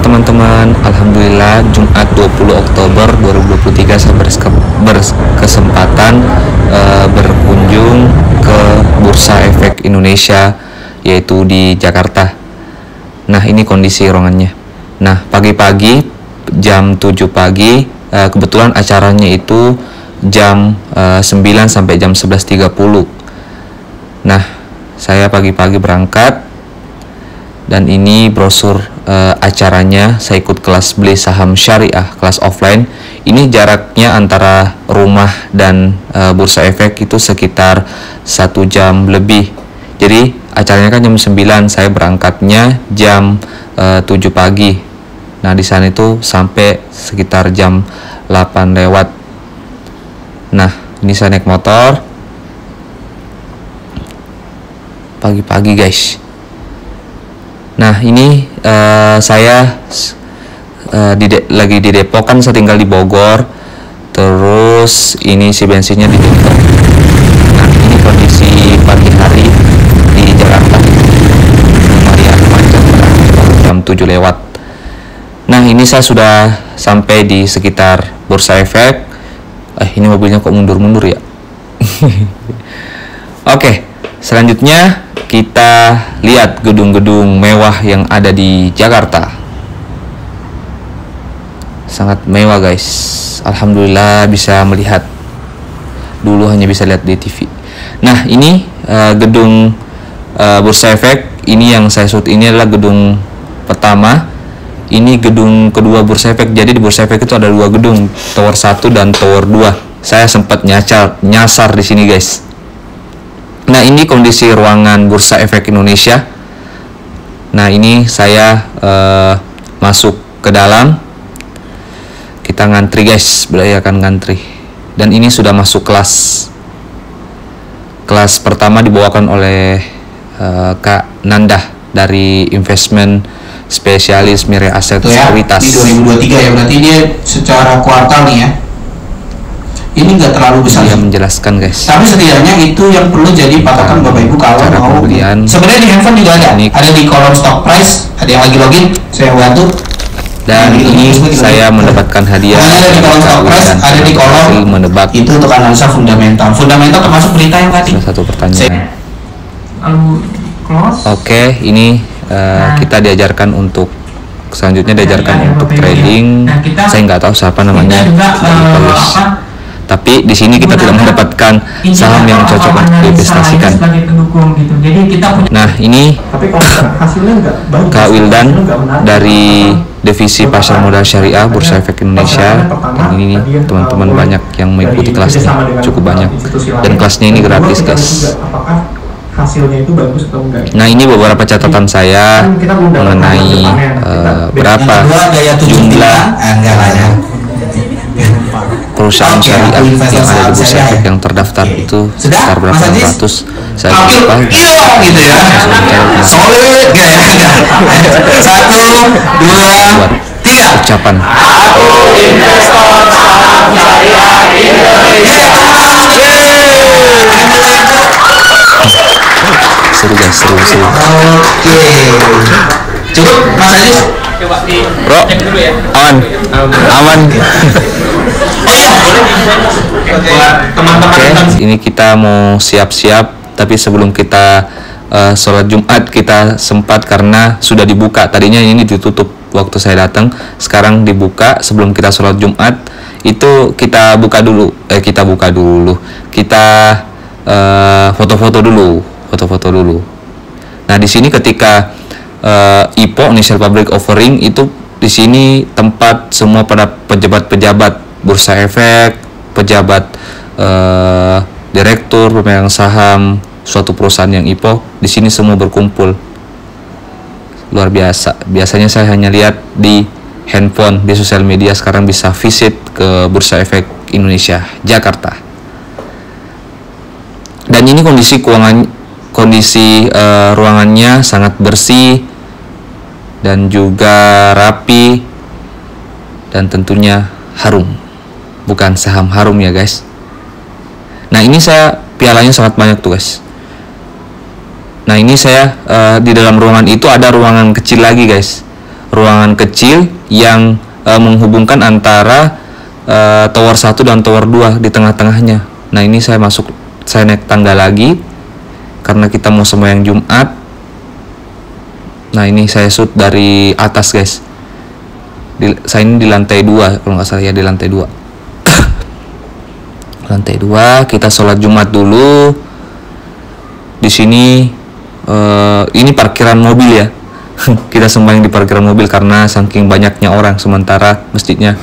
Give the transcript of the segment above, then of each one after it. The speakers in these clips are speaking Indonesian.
teman-teman, Alhamdulillah Jumat 20 Oktober 2023 saya berkesempatan berkunjung ke Bursa Efek Indonesia, yaitu di Jakarta. Nah, ini kondisi ruangannya. Nah, pagi-pagi jam 7 pagi, kebetulan acaranya itu jam 9 sampai jam 11.30. Nah, saya pagi-pagi berangkat, dan ini brosur acaranya. Saya ikut kelas beli saham syariah, kelas offline. Ini jaraknya antara rumah dan Bursa Efek itu sekitar 1 jam lebih. Jadi acaranya kan jam 9, saya berangkatnya jam 7 pagi. Nah, di sana itu sampai sekitar jam 8 lewat. Nah, ini saya naik motor pagi-pagi, guys. Nah, ini saya lagi di Depok, kan saya tinggal di Bogor. Terus ini si bensinnya di Depok. Nah, ini kondisi pagi hari di Jakarta. Lumayan macet, jam 7 lewat. Nah, ini saya sudah sampai di sekitar Bursa Efek. Ini mobilnya kok mundur-mundur ya. Oke, selanjutnya kita lihat gedung-gedung mewah yang ada di Jakarta. Sangat mewah, guys. Alhamdulillah bisa melihat. Dulu hanya bisa lihat di TV. Nah, ini gedung Bursa Efek. Ini yang saya shoot, ini adalah gedung pertama. Ini gedung kedua Bursa Efek. Jadi di Bursa Efek itu ada 2 gedung, Tower 1 dan Tower 2. Saya sempat nyasar di sini, guys. Nah, ini kondisi ruangan Bursa Efek Indonesia. Nah, ini saya masuk ke dalam. Kita ngantri, guys, berayakan ngantri. Dan ini sudah masuk kelas. Kelas pertama dibawakan oleh Kak Nandah dari Investment Spesialis Mirae Aset Sekuritas. Di 2023 ya, berarti dia secara kuartal nih ya. Ini nggak terlalu besar. Dia menjelaskan, guys. Tapi setidaknya itu yang perlu jadi patokan Bapak Ibu kalau mau. Sebenarnya di handphone juga ada. Ada di kolom stock price. Ada yang lagi login, saya bantu. Dan ini saya mendapatkan hadiah. Ada di kolom stock price, ada di kolom menebak. Itu untuk analisa fundamental. Fundamental termasuk berita yang tadi. Satu pertanyaan. Oke, ini kita diajarkan untuk selanjutnya diajarkan untuk trading. Saya nggak tahu siapa namanya. Tapi di sini kita tidak mendapatkan saham yang cocok untuk diinvestasikan. Nah, ini Kak Wildan dari Divisi Pasar Modal Syariah Bursa Efek Indonesia. Dan ini teman-teman banyak yang mengikuti kelasnya, cukup banyak. Dan kelasnya ini gratis, guys. Nah, ini beberapa catatan saya mengenai berapa jumlah perusahaan syariah yang ada di Bursa Efek yang terdaftar itu sekitar berapa ratus. Saya lupa gitu ya. Solid ya. 1, 2, 3 ucapan. Aku investor saham syariah Indonesia. Seru, guys, seru. Oke. Cukup, Mas Ajis. Coba di Bro, cek dulu ya. aman. Teman-teman, Ini kita mau siap-siap, tapi sebelum kita sholat Jumat kita sempat karena sudah dibuka. Tadinya ini ditutup waktu saya datang, sekarang dibuka. Sebelum kita sholat Jumat itu kita buka dulu. Kita foto-foto dulu. Nah, di sini ketika IPO, Initial Public Offering, itu di sini tempat semua pada pejabat-pejabat Bursa Efek, pejabat direktur, pemegang saham suatu perusahaan yang IPO, di sini semua berkumpul. Luar biasa. Biasanya saya hanya lihat di handphone, di sosial media. Sekarang bisa visit ke Bursa Efek Indonesia Jakarta. Dan ini kondisi ruangannya sangat bersih dan juga rapi, dan tentunya harum. Bukan saham harum ya, guys. Nah, ini saya pialanya sangat banyak tuh, guys. Nah, ini saya di dalam ruangan itu ada ruangan kecil lagi, guys. ruangan kecil yang menghubungkan antara tower 1 dan tower 2 di tengah-tengahnya. Nah ini saya naik tangga lagi karena kita mau sembahyang Jumat. Nah ini saya shoot dari atas guys. Saya ini di lantai 2 kalau nggak salah ya, di lantai 2. Lantai 2 kita sholat Jumat dulu. Di sini ini parkiran mobil ya. Kita sembahyang di parkiran mobil karena saking banyaknya orang, sementara masjidnya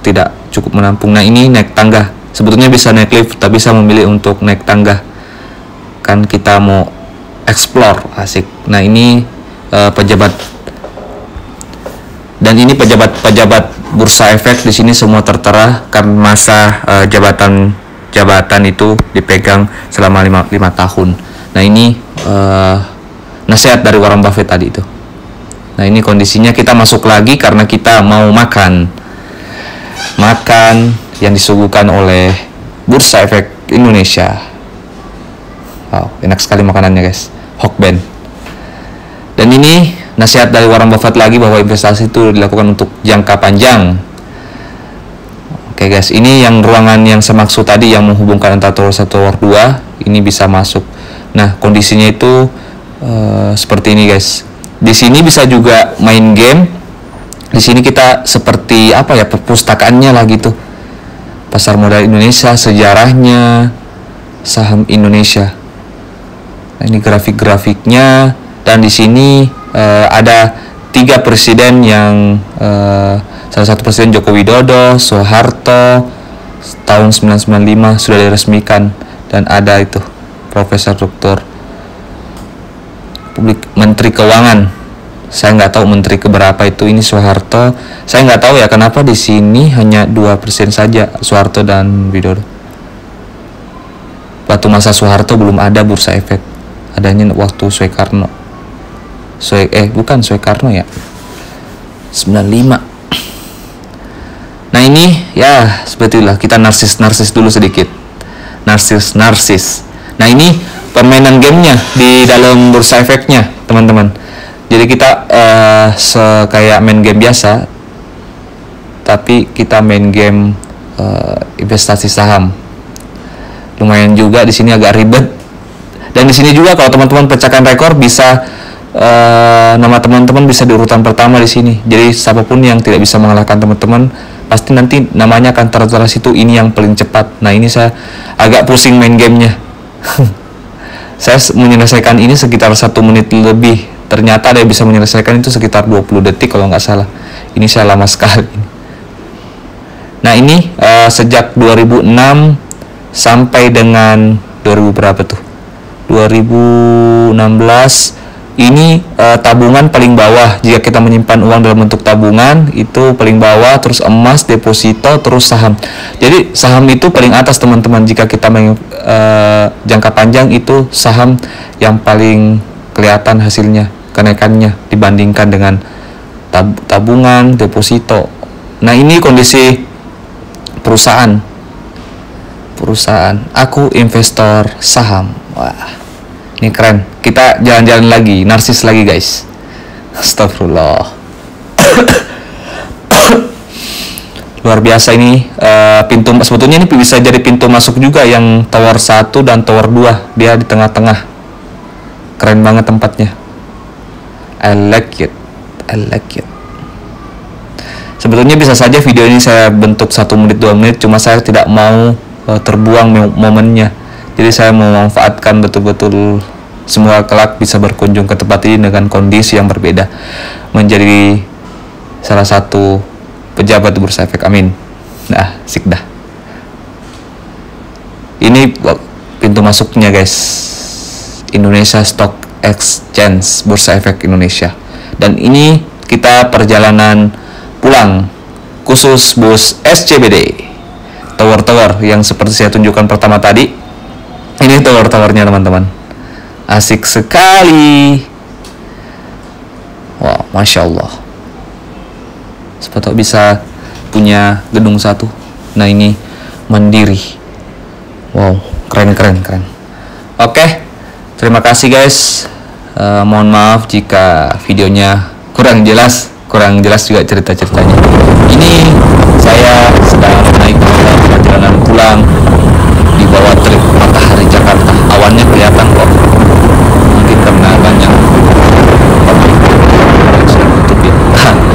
tidak cukup menampung. Nah ini naik tangga. Sebetulnya bisa naik lift, tapi saya memilih untuk naik tangga. Kan kita mau explore, asik. Nah ini pejabat, dan ini pejabat Bursa Efek di sini semua tertera karena masa jabatan itu dipegang selama 5 tahun. Nah ini nasihat dari Warren Buffett tadi itu. Nah ini kondisinya, kita masuk lagi karena kita mau makan yang disuguhkan oleh Bursa Efek Indonesia. Wow, enak sekali makanannya guys, Hokben. Dan ini nasihat dari Warren Buffett lagi bahwa investasi itu dilakukan untuk jangka panjang. Oke guys, ini yang ruangan yang saya maksud tadi yang menghubungkan antara tower 1 tower 2 ini bisa masuk. Nah kondisinya itu seperti ini guys. Di sini bisa juga main game. Di sini kita seperti apa ya, perpustakaannya lah gitu. Pasar modal Indonesia, sejarahnya, saham Indonesia. Nah, ini grafik-grafiknya. Dan di sini ada 3 presiden yang salah satu presiden Joko Widodo, Soeharto tahun 1995 sudah diresmikan, dan ada itu Profesor Dr. Menteri Keuangan. Saya nggak tahu menteri keberapa itu. Ini Soeharto. Saya nggak tahu ya kenapa di sini hanya 2% saja, Soeharto dan Widodo. Waktu masa Soeharto belum ada Bursa Efek. Adanya waktu Soekarno. Bukan Soekarno ya. 95. Nah ini ya sebetulnya kita narsis dulu sedikit. Narsis. Nah ini permainan gamenya di dalam Bursa Efeknya teman-teman. Jadi kita kayak main game biasa, tapi kita main game investasi saham. Lumayan juga, di sini agak ribet. Dan di sini juga kalau teman-teman pecahkan rekor bisa nama teman-teman bisa di urutan pertama di sini. Jadi siapapun yang tidak bisa mengalahkan teman-teman pasti nanti namanya akan tertera situ, ini yang paling cepat. Nah ini saya agak pusing main gamenya. Saya menyelesaikan ini sekitar 1 menit lebih. Ternyata ada yang bisa menyelesaikan itu sekitar 20 detik kalau nggak salah. Ini saya lama sekali. Nah ini sejak 2006 sampai dengan 2000 berapa tuh? 2016 ini tabungan paling bawah. Jika kita menyimpan uang dalam bentuk tabungan itu paling bawah, terus emas, deposito, terus saham. Jadi saham itu paling atas teman-teman. Jika kita jangka panjang itu saham yang paling kelihatan hasilnya, kenaikannya dibandingkan dengan tabungan, deposito. Nah ini kondisi perusahaan. Aku investor saham. Wah. Ini keren. Kita jalan-jalan lagi, narsis lagi guys. Astagfirullah. Luar biasa ini pintu, sebetulnya ini bisa jadi pintu masuk juga yang tower 1 dan tower 2. Dia di tengah-tengah. Keren banget tempatnya. I like it. Sebetulnya bisa saja video ini saya bentuk 1 menit 2 menit, cuma saya tidak mau terbuang momennya. Jadi saya memanfaatkan betul-betul semua kelak bisa berkunjung ke tempat ini dengan kondisi yang berbeda, menjadi salah satu pejabat Bursa Efek. Amin. Nah, sik dah. Ini pintu masuknya guys. Indonesia Stock Exchange, Bursa Efek Indonesia. Dan ini kita perjalanan pulang khusus bus SCBD. Tower-tower yang seperti saya tunjukkan pertama tadi. Ini tower-towernya teman-teman. Asik sekali. Wow, Masya Allah. Siapa tahu bisa punya gedung 1. Nah ini mandiri. Wow, keren. Oke, terima kasih guys. Mohon maaf jika videonya kurang jelas juga cerita-ceritanya. Ini saya sedang naik dalam perjalanan pulang di bawah terik matahari Jakarta. Awannya kelihatan kok, mungkin karena banyak tutup ya.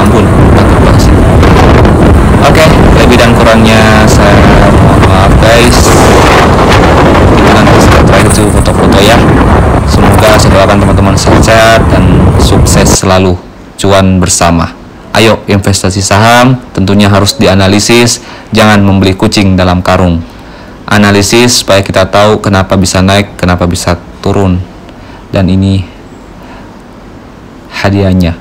Ampun, takut banget sih. Oke, lebih dan kurangnya saya mohon maaf guys. Kita nanti setelah itu foto-foto ya. Semoga saya doakan teman-teman sehat dan sukses selalu, cuan bersama. Ayo investasi saham tentunya harus dianalisis, jangan membeli kucing dalam karung. Analisis supaya kita tahu kenapa bisa naik, kenapa bisa turun. Dan ini hadiahnya.